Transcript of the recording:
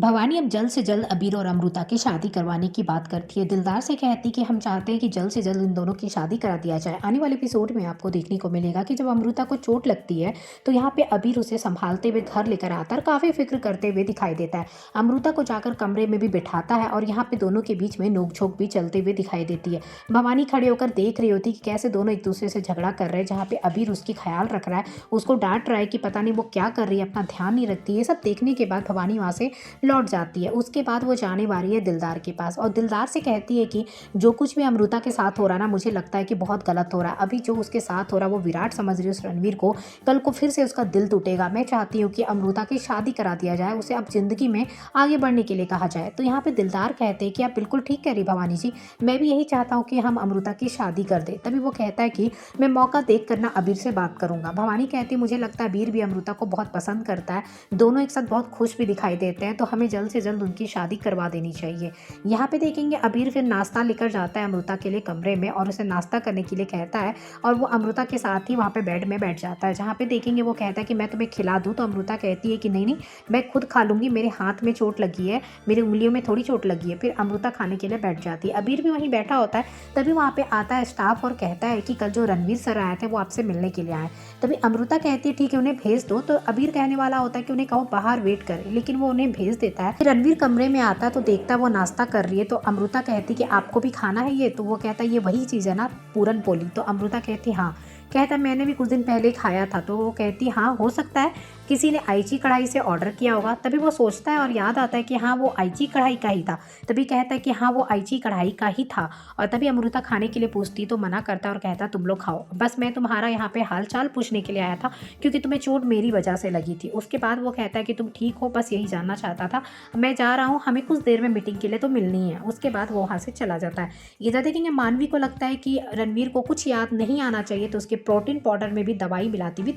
भवानी अब जल्द से जल्द अबीर और अमृता की शादी करवाने की बात करती है। दिलदार से कहती कि हम चाहते हैं कि जल्द से जल्द इन दोनों की शादी करा दिया जाए। आने वाले एपिसोड में आपको देखने को मिलेगा कि जब अमृता को चोट लगती है तो यहाँ पे अबीर उसे संभालते हुए घर लेकर आता है और काफ़ी फिक्र करते हुए दिखाई देता है। अमृता को जाकर कमरे में भी बिठाता है और यहाँ पे दोनों के बीच में नोकझोंक भी चलते हुए दिखाई देती है। भवानी खड़े होकर देख रही होती कि कैसे दोनों एक दूसरे से झगड़ा कर रहे हैं, जहाँ पे अबीर उसकी ख्याल रख रहा है, उसको डांट रहा है कि पता नहीं वो क्या कर रही है, अपना ध्यान नहीं रखती। ये सब देखने के बाद भवानी वहाँ से लौट जाती है। उसके बाद वो जाने वाली है दिलदार के पास और दिलदार से कहती है कि जो कुछ भी अमृता के साथ हो रहा है ना, मुझे लगता है कि बहुत गलत हो रहा है। अभी जो उसके साथ हो रहा है वो विराट समझ रही है उस रणवीर को, कल को फिर से उसका दिल टूटेगा। मैं चाहती हूँ कि अमृता की शादी करा दिया जाए, उसे अब जिंदगी में आगे बढ़ने के लिए कहा जाए। तो यहाँ पे दिलदार कहते हैं कि आप बिल्कुल ठीक कह रही भवानी जी, मैं भी यही चाहता हूँ कि हम अमृता की शादी कर दे। तभी वो कहता है कि मैं मौका देख कर ना अबीर से बात करूंगा। भवानी कहती है मुझे लगता है अबीर भी अमृता को बहुत पसंद करता है, दोनों एक साथ बहुत खुश भी दिखाई देते हैं, तो हमें जल्द से जल्द उनकी शादी करवा देनी चाहिए। यहाँ पे देखेंगे अबीर फिर नाश्ता लेकर जाता है अमृता के लिए कमरे में और उसे नाश्ता करने के लिए कहता है और वो अमृता के साथ ही वहाँ पे बेड में बैठ जाता है। जहाँ पे देखेंगे वो कहता है कि मैं तुम्हें खिला दूँ, तो अमृता कहती है कि नहीं नहीं, मैं खुद खा लूँगी, मेरे हाथ में चोट लगी है, मेरी उंगलियों में थोड़ी चोट लगी है। फिर अमृता खाने के लिए बैठ जाती है। अबीर भी वहीं बैठा होता है। तभी वहाँ पे आता है स्टाफ और कहता है कि कल जो रणवीर सर आए थे वो आपसे मिलने के लिए आए। तभी अमृता कहती है ठीक है उन्हें भेज दो, तो अबीर कहने वाला होता है कि उन्हें कहो बाहर वेट करे, लेकिन वो उन्हें भेज देता है। रणवीर कमरे में आता है तो देखता है वो नाश्ता कर रही है। तो अमृता कहती कि आपको भी खाना है ये, तो वो कहता है ये वही चीज़ है ना, पूरन पोली। तो अमृता कहती हाँ। कहता मैंने भी कुछ दिन पहले खाया था। तो वो कहती हाँ हो सकता है किसी ने आईची कढ़ाई से ऑर्डर किया होगा। तभी वो सोचता है और याद आता है कि हाँ वो आईची कढ़ाई का ही था। तभी कहता है कि हाँ वो आईची कढ़ाई का ही था। और तभी अमृता खाने के लिए पूछती तो मना करता है और कहता तुम लोग खाओ, बस मैं तुम्हारा यहाँ पे हाल चाल पूछने के लिए आया था, क्योंकि तुम्हें चोट मेरी वजह से लगी थी। उसके बाद वो कहता है कि तुम ठीक हो, बस यही जानना चाहता था, मैं जा रहा हूँ, हमें कुछ देर में मीटिंग के लिए तो मिलनी है। उसके बाद वो वहाँ से चला जाता है। इधर देखेंगे मानवी को लगता है कि रणवीर को कुछ याद नहीं आना चाहिए, तो उसके प्रोटीन पाउडर में भी दवाई मिलाती हुई